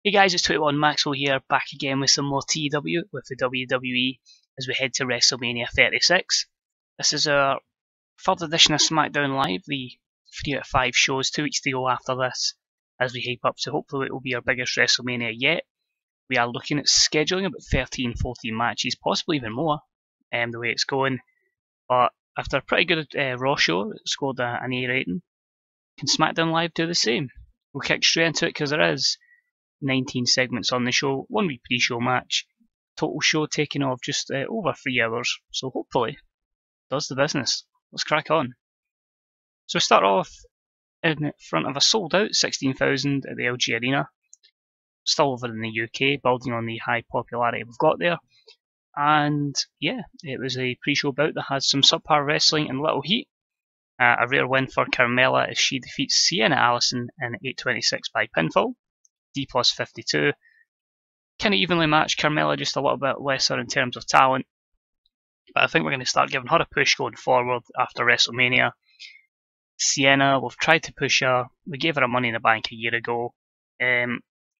Hey guys, it's 21 Maxwell here, back again with some more TEW with the WWE as we head to Wrestlemania 36. This is our third edition of Smackdown Live, the 3 out of 5 shows, 2 weeks to go after this, as we hype up to hopefully it will be our biggest Wrestlemania yet. We are looking at scheduling about 13-14 matches, possibly even more, the way it's going. But after a pretty good Raw show, it scored an A rating. Can Smackdown Live do the same? We'll kick straight into it because there is 19 segments on the show, 1 week pre-show match, total show taking off just over 3 hours, so hopefully does the business. Let's crack on. So we start off in front of a sold out 16,000 at the LG Arena, still over in the UK, building on the high popularity we've got there. And yeah, it was a pre-show bout that had some subpar wrestling and little heat. A rare win for Carmella as she defeats Allison in 8:26 by pinfall. D plus 52. Kind of evenly matched. Carmella just a little bit lesser in terms of talent. But I think we're going to start giving her a push going forward after WrestleMania. Sienna, we've tried to push her. We gave her a Money in the Bank a year ago. I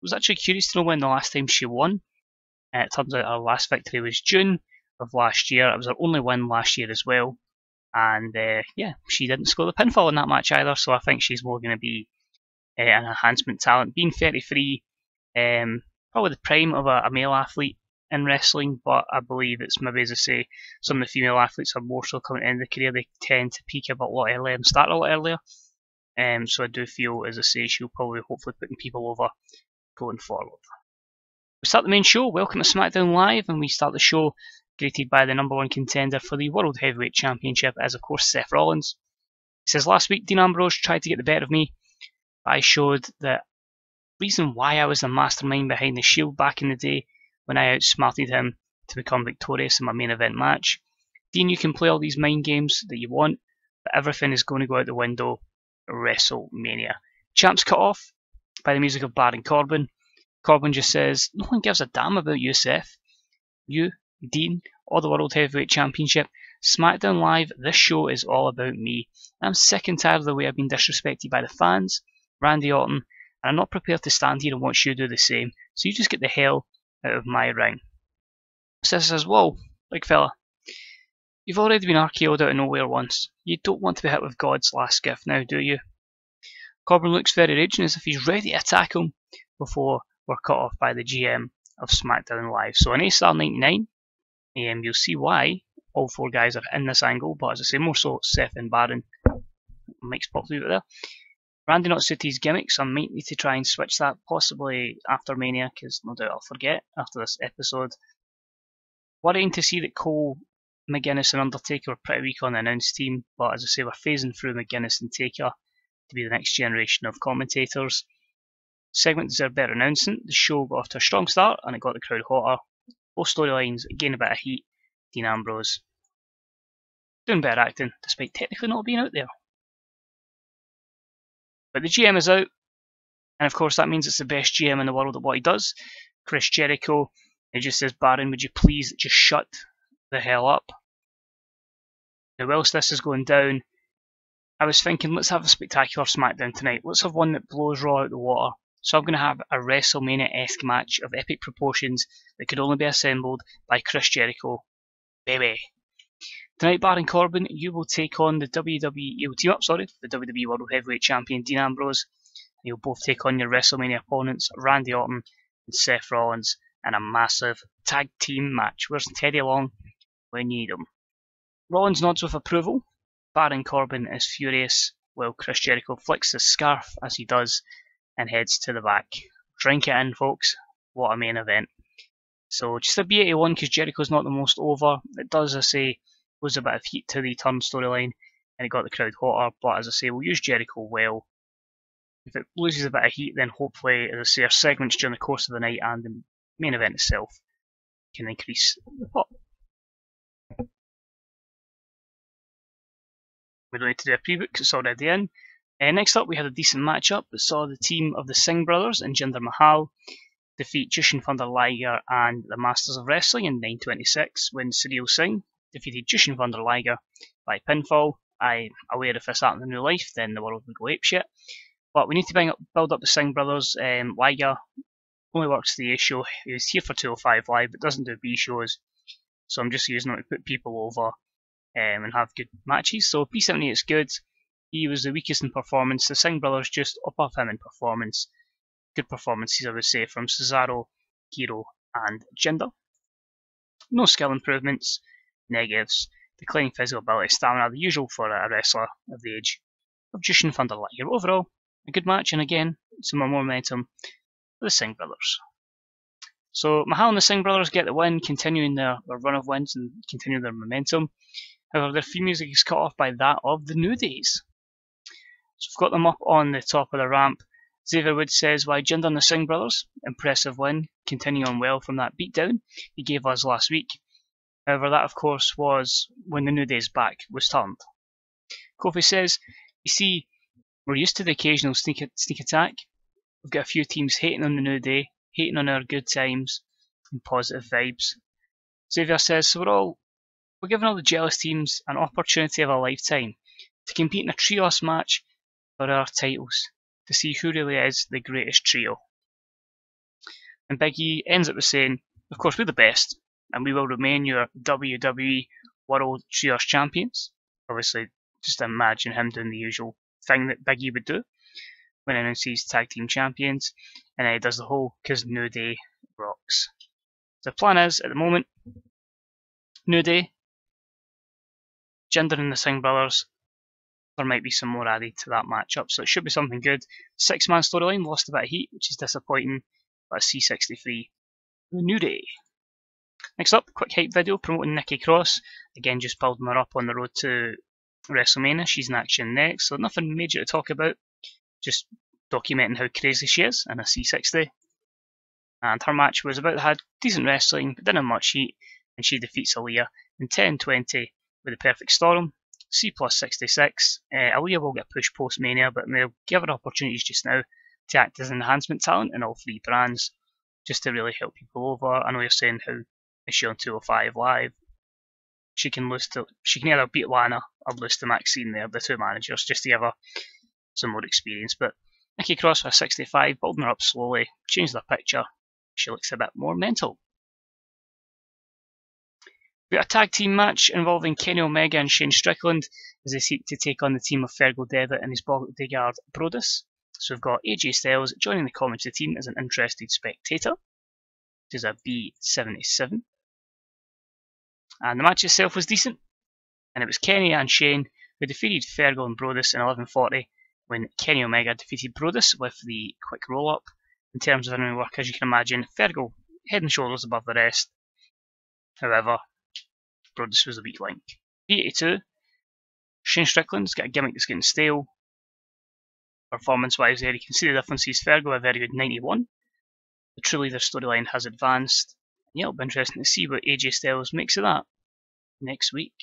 was actually curious to know when the last time she won. It turns out her last victory was June of last year. It was her only win last year as well. And yeah, she didn't score the pinfall in that match either. So I think she's more going to be an enhancement talent. Being 33, probably the prime of a male athlete in wrestling, but I believe it's maybe, as I say, some of the female athletes are more so coming into the career. They tend to peak a bit earlier and start a lot earlier. So I do feel, as I say, she'll probably hopefully putting people over going forward. We start the main show. Welcome to SmackDown Live, and we start the show greeted by the #1 contender for the World Heavyweight Championship, as of course Seth Rollins. He says, "Last week Dean Ambrose tried to get the better of me. I showed the reason why I was the mastermind behind the Shield back in the day when I outsmarted him to become victorious in my main event match. Dean, you can play all these mind games that you want, but everything is going to go out the window at WrestleMania." Champ's cut off by the music of Baron Corbin. Corbin just says, "No one gives a damn about you, Seth. You, Dean, or the World Heavyweight Championship. SmackDown Live, this show is all about me. I'm sick and tired of the way I've been disrespected by the fans, Randy Orton, and I'm not prepared to stand here and watch you do the same, so you just get the hell out of my ring." Seth says, "Whoa, big fella. You've already been RKO'd out of nowhere once. You don't want to be hit with God's last gift now, do you?" Corbin looks very raging as if he's ready to attack him before we're cut off by the GM of SmackDown Live. So an A-star 99, you'll see why all 4 guys are in this angle, but as I say, more so Seth and Baron. Mike's popped through it there. Randy not suited his gimmick, so I might need to try and switch that possibly after Mania, because no doubt I'll forget after this episode. Worrying to see that Cole, McGuinness and Undertaker are pretty weak on the announce team, but as I say, we're phasing through McGuinness and Taker to be the next generation of commentators. Segment deserved better announcing. The show got off to a strong start and it got the crowd hotter. Both storylines gained a bit of heat. Dean Ambrose doing better acting, despite technically not being out there. But the GM is out, and of course that means it's the best GM in the world at what he does. Chris Jericho. He just says, "Baron, would you please just shut the hell up?" Now whilst this is going down, I was thinking, let's have a spectacular SmackDown tonight. Let's have one that blows Raw out the water. So I'm going to have a WrestleMania-esque match of epic proportions that could only be assembled by Chris Jericho. Baby. Tonight, Baron Corbin, you will take on the WWE World Heavyweight Champion Dean Ambrose. You'll both take on your WrestleMania opponents Randy Orton and Seth Rollins in a massive tag team match. Where's Teddy Long when you need him? Rollins nods with approval. Baron Corbin is furious while Chris Jericho flicks his scarf as he does and heads to the back. Drink it in, folks. What a main event. So just a B81 because Jericho's not the most over. It does, as I say, lose a bit of heat to the turn storyline and it got the crowd hotter. But as I say, we'll use Jericho well. If it loses a bit of heat, then hopefully, as I say, our segments during the course of the night and the main event itself can increase the pop. We don't need to do a pre-book because it's already in. Next up, we had a decent matchup that saw the team of the Singh Brothers and Jinder Mahal defeat Jushin Thunder Liger and the Masters of Wrestling in 9:26 when Surreal Singh defeated Jushin Thunder Liger by pinfall. I'm aware if this happened in real life, then the world would go apeshit. But we need to build up the Singh Brothers. Liger only works the A show. He was here for 205 Live, but doesn't do B shows. So I'm just using him to put people over and have good matches. So P78 is good. He was the weakest in performance. The Singh Brothers just above him in performance. Good performances, I would say, from Cesaro, Hero, and Jinder. No skill improvements, negatives, declining physical ability, stamina, the usual for a wrestler of the age of Jushin Thunder Liger. Overall, a good match, and again, some more momentum for the Singh Brothers. So Mahal and the Singh Brothers get the win, continuing their run of wins and continuing their momentum. However, their theme music is cut off by that of the New Days. So we've got them up on the top of the ramp. Xavier Woods says, why Jinder and the Singh Brothers? Impressive win, continuing on well from that beatdown he gave us last week. However, that of course was when the New Day's back was turned. Coffey says, you see, we're used to the occasional sneak attack. We've got a few teams hating on the New Day, hating on our good times and positive vibes. Xavier says, so we're giving all the jealous teams an opportunity of a lifetime to compete in a trios match for our titles, to see who really is the greatest trio. And Big E ends up with saying, of course we're the best, and we will remain your WWE World Trios Champions. Obviously, just imagine him doing the usual thing that Big E would do when he announces tag team champions, and then he does the whole "cause New Day rocks." The plan is, at the moment, New Day, Jinder and the Singh Brothers, there might be some more added to that matchup, so it should be something good. 6-man storyline lost a bit of heat, which is disappointing, but a C63, the New Day. Next up, quick hype video promoting Nikki Cross, again just building her up on the road to WrestleMania. She's in action next, so nothing major to talk about, just documenting how crazy she is in a C60. And her match was about had decent wrestling, but didn't have much heat, and she defeats Aaliyah in 10-20 with a perfect storm. C plus 66. Aaliyah will get pushed post Mania, but they'll give her opportunities just now to act as enhancement talent in all three brands, just to really help people over. I know you're saying how is she on 205 Live? She can either beat Lana or lose to Maxine there, the two managers, just to give her some more experience. But Nikki Cross for 65, building her up slowly, changed the picture. She looks a bit more mental. We got a tag team match involving Kenny Omega and Shane Strickland as they seek to take on the team of Fergal Devitt and his bodyguard Brutus. So we've got AJ Styles joining the commentary team as an interested spectator, which is a B77. And the match itself was decent, and it was Kenny and Shane who defeated Fergal and Brutus in 11:40 when Kenny Omega defeated Brutus with the quick roll-up. In terms of in-ring work, as you can imagine, Fergal head and shoulders above the rest. However, Brutus was a weak link. B82, Shane Strickland's got a gimmick that's getting stale. Performance-wise there, you can see the differences. Fergal a very good 91. But truly their storyline has advanced. Yeah, it'll be interesting to see what AJ Styles makes of that next week.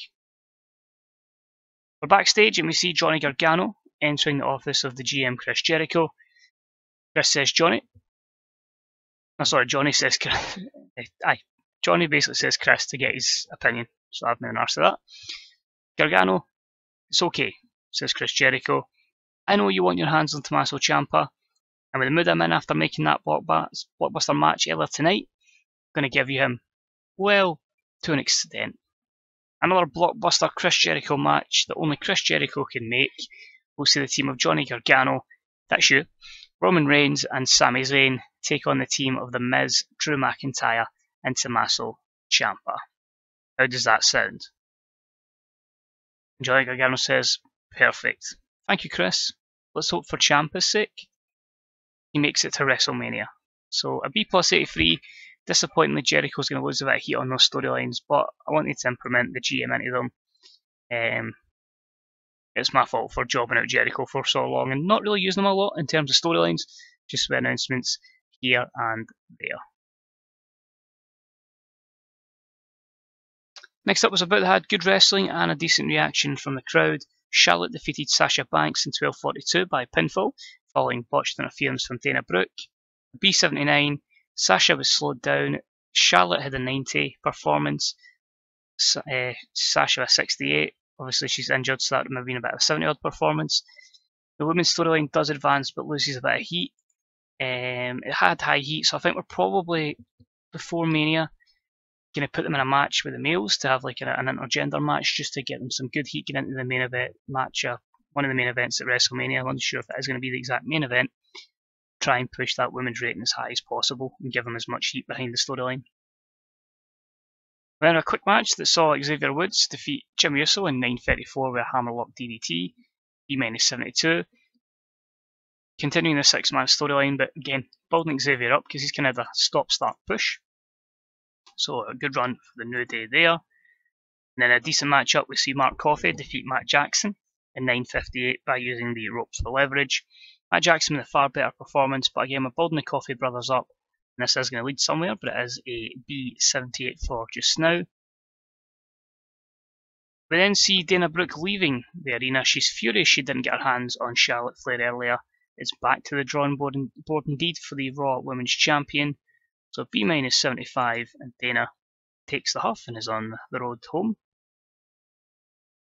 We're backstage and we see Johnny Gargano entering the office of the GM Chris Jericho. Chris says Johnny. No, sorry, Johnny says Chris. Johnny basically says Chris to get his opinion, so I've no answer to that. Gargano, it's okay, says Chris Jericho. I know you want your hands on Tommaso Ciampa, and with the mood I'm in after making that blockbuster match earlier tonight, I'm going to give you him, well, to an extent. Another blockbuster Chris Jericho match that only Chris Jericho can make. We'll see the team of Johnny Gargano, that's you, Roman Reigns and Sami Zayn take on the team of The Miz, Drew McIntyre and Tommaso Ciampa. How does that sound? Johnny Gargano says, perfect. Thank you, Chris. Let's hope for Ciampa's sake he makes it to WrestleMania. So a B plus 83. Disappointingly, Jericho's going to lose a bit of heat on those storylines, but I wanted to implement the GM into them. It's my fault for jobbing out Jericho for so long and not really using them a lot in terms of storylines, just with announcements here and there. Next up was about had good wrestling and a decent reaction from the crowd. Charlotte defeated Sasha Banks in 12:42 by pinfall, following botched interference from Dana Brooke. B79, Sasha was slowed down. Charlotte had a 90 performance. Sasha a 68. Obviously she's injured, so that would have been about a 70 odd performance. The women's storyline does advance but loses a bit of heat. It had high heat, so I think we're probably, before Mania, going to put them in a match with the males to have like an intergender match just to get them some good heat getting into the main event match, one of the main events at WrestleMania. I'm not sure if it is going to be the exact main event. Try and push that women's rating as high as possible and give them as much heat behind the storyline. Then a quick match that saw Xavier Woods defeat Jim Uso in 9:34 with a hammerlock DDT, B-72. Continuing the 6-man storyline, but again, building Xavier up because he's kind of a stop-start push. So a good run for the New Day there. And then a decent matchup, we see Mark Coffey defeat Matt Jackson in 9:58 by using the ropes for leverage. Matt Jackson with a far better performance, but again, we're building the Coffey brothers up. And this is going to lead somewhere, but it is a B-78 for just now. We then see Dana Brooke leaving the arena. She's furious she didn't get her hands on Charlotte Flair earlier. It's back to the drawing board indeed for the Raw Women's Champion. So B-75, and Dana takes the huff and is on the road home.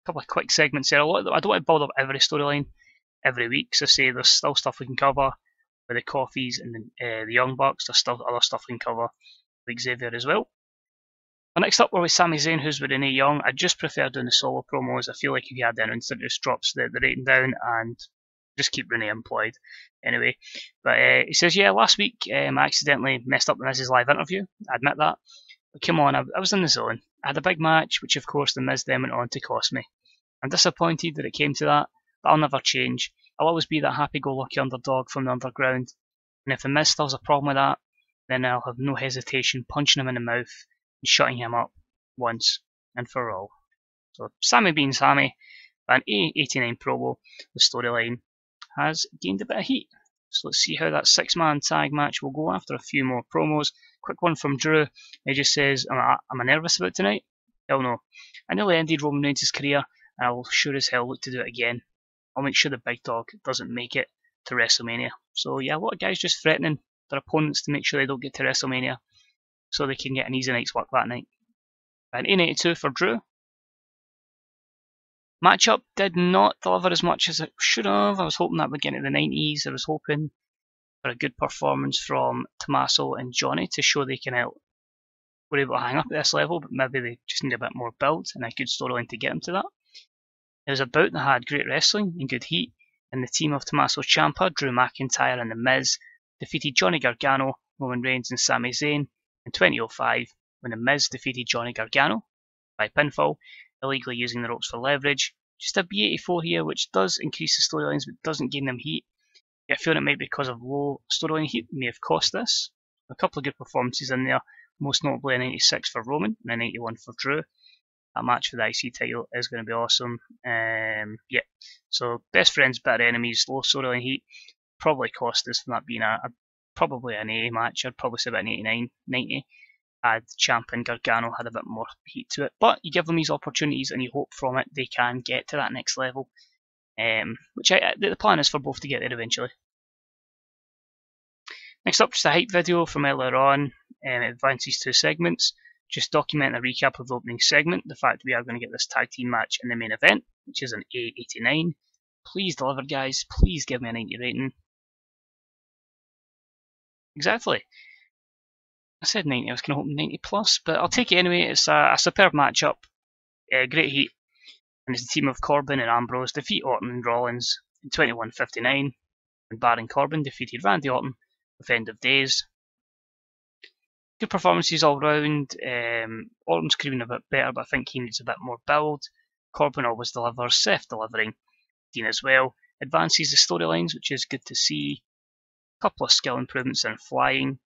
A couple of quick segments there. I don't want to build up every storyline every week, because I say there's still stuff we can cover with the Coffeys and the Young Bucks. There's still other stuff we can cover with Xavier as well. Well, next up we're with Sami Zayn, who's with Renee Young. I just prefer doing the solo promos. I feel like if you had the announcer, it just drops the rating down and just keep Renee employed anyway. But he says, yeah, last week I accidentally messed up the Miz's live interview. I admit that. But come on, I was in the zone. I had a big match, which of course the Miz then went on to cost me. I'm disappointed that it came to that, but I'll never change. I'll always be that happy-go-lucky underdog from the underground. And if the Miz still has a problem with that, then I'll have no hesitation punching him in the mouth and shutting him up once and for all. So Sami being Sami, an A89 promo, the storyline has gained a bit of heat. So let's see how that 6-man tag match will go after a few more promos. Quick one from Drew. He just says, am I nervous about tonight? Hell no. I nearly ended Roman Reigns' career, and I will sure as hell look to do it again. I'll make sure the big dog doesn't make it to WrestleMania. So yeah, a lot of guys just threatening their opponents to make sure they don't get to WrestleMania so they can get an easy night's work that night. An A92 for Drew. Matchup did not deliver as much as it should have. I was hoping that would get into the 90s. I was hoping for a good performance from Tommaso and Johnny to show they can were able to hang up at this level, but maybe they just need a bit more build and a good storyline to get them to that. It was a bout that had great wrestling and good heat, and the team of Tommaso Ciampa, Drew McIntyre and The Miz defeated Johnny Gargano, Roman Reigns and Sami Zayn in 2005 when The Miz defeated Johnny Gargano by pinfall, illegally using the ropes for leverage. Just a B84 here, which does increase the storylines but doesn't gain them heat. I feel it might be because of low storyline heat may have cost this. A couple of good performances in there, most notably a 96 for Roman and a 91 for Drew. That match for the IC title is going to be awesome. Yeah, so best friends, better enemies, low storyline heat. Probably cost us from that being probably an A match. I'd probably say about an 89, 90. Had Ciampa and Gargano had a bit more heat to it, but you give them these opportunities and you hope from it they can get to that next level. Which the plan is for both to get there eventually. Next up, just a hype video from earlier on. It advances 2 segments. Just document a recap of the opening segment, the fact we are going to get this tag team match in the main event, which is an A89. Please deliver, guys. Please give me a 90 rating. Exactly. I said 90, I was kind of hoping 90 plus, but I'll take it anyway. It's a superb matchup. Great heat. And it's the team of Corbin and Ambrose defeat Orton and Rollins in 21:59, and Baron Corbin defeated Randy Orton with End of Days. Good performances all round. Orton's could have been a bit better, but I think he needs a bit more build. Corbin always delivers, Seth delivering, Dean as well. Advances the storylines, which is good to see. A couple of skill improvements in flying,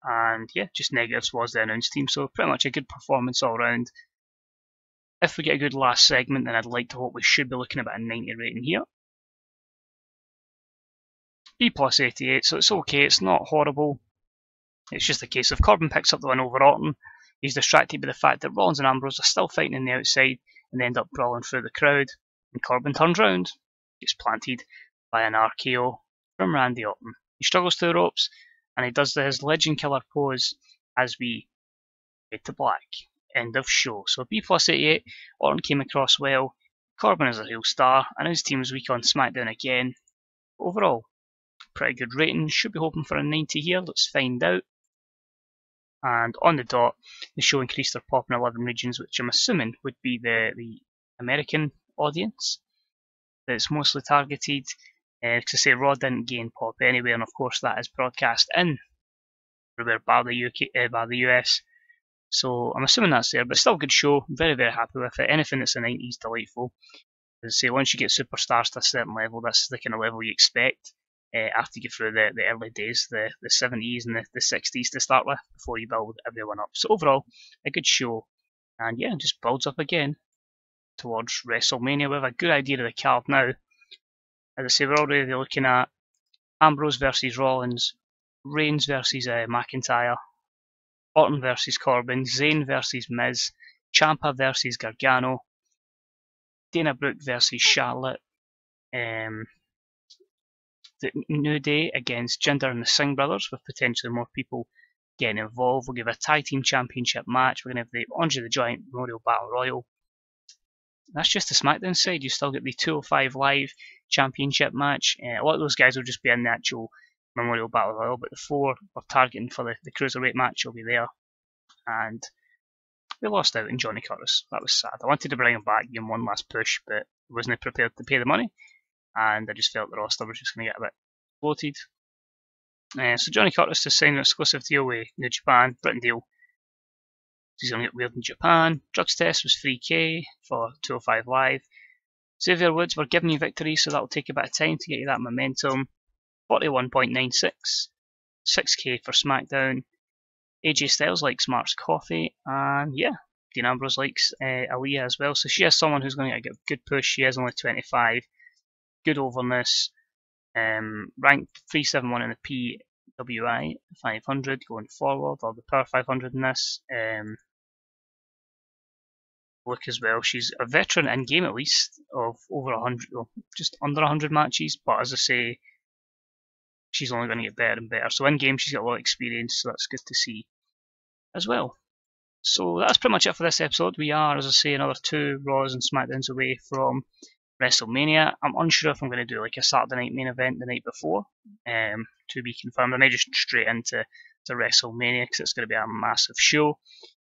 and yeah, just negatives was the announce team, so pretty much a good performance all round. If we get a good last segment, then I'd like to hope we should be looking at about a 90 rating here. B plus 88, so it's okay, it's not horrible. It's just a case of Corbin picks up the win over Orton. He's distracted by the fact that Rollins and Ambrose are still fighting in the outside and they end up brawling through the crowd. And Corbin turns round, gets planted by an RKO from Randy Orton. He struggles to the ropes and he does his legend killer pose as we fade to black. End of show. So B plus 88, Orton came across well. Corbin is a real star and his team was weak on Smackdown again. Overall, pretty good rating. Should be hoping for a 90 here. Let's find out. And on the dot, the show increased their pop in 11 regions, which I'm assuming would be the American audience that it's mostly targeted. Because I say Raw didn't gain pop anywhere, and of course that is broadcast in everywhere bar the UK, bar the US. So I'm assuming that's there, but still a good show. Very, very happy with it. Anything that's the 90s, delightful. As I say, once you get superstars to a certain level, that's the kind of level you expect. After you get through the early days, the 70s and the 60s to start with, before you build everyone up. So overall, a good show. And yeah, just builds up again towards WrestleMania. We have a good idea of the card now. As I say, we're already looking at Ambrose versus Rollins, Reigns versus McIntyre, Orton versus Corbin, Zayn versus Miz, Ciampa versus Gargano, Dana Brooke versus Charlotte, the New Day against Jinder and the Singh Brothers, with potentially more people getting involved. We'll give a tag team championship match. We're going to have the Andre the Giant Memorial Battle Royal. That's just the Smackdown side. You still get the 205 Live Championship match. A lot of those guys will just be in the actual Memorial Battle Royal, but the 4 we're targeting for the Cruiserweight match will be there. And we lost out in Johnny Curtis. That was sad. I wanted to bring him back, give him one last push, but I wasn't prepared to pay the money. And I just felt the roster was just going to get a bit bloated. So Johnny Curtis has signed an exclusive deal with New Japan, Britain deal. He's going to get weird in Japan. Drugs test was 3k for 205 Live. Xavier Woods, we're giving you victory, so that'll take a bit of time to get you that momentum. 41.96. 6k for Smackdown. AJ Styles likes Mark's Coffey. And yeah, Dean Ambrose likes Aaliyah as well. So she is someone who's going to get a good push. She is only 25. Good overness. Ranked 371 in the PWI 500 going forward, or the Power 500 in this. Look as well, she's a veteran in game at least of over 100, well, just under 100 matches, but as I say, she's only going to get better and better. So in game she's got a lot of experience, so that's good to see as well. So that's pretty much it for this episode. We are, as I say, another 2 Raws and Smackdowns away from WrestleMania. I'm unsure if I'm going to do like a Saturday night main event the night before, to be confirmed. I may just straight into WrestleMania because it's going to be a massive show.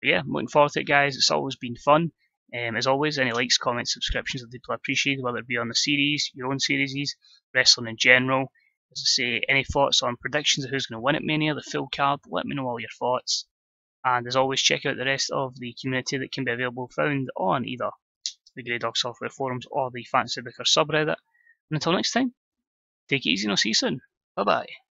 But yeah, I'm looking forward to it, guys. It's always been fun. As always, any likes, comments, subscriptions are deeply appreciated, whether it be on the series, your own series, wrestling in general. As I say, any thoughts on predictions of who's going to win at Mania, the full card, let me know all your thoughts. And as always, check out the rest of the community that can be available found on either the Grey Dog Software forums or the Fantasy Booker subreddit. And until next time, take it easy and I'll see you soon. Bye bye.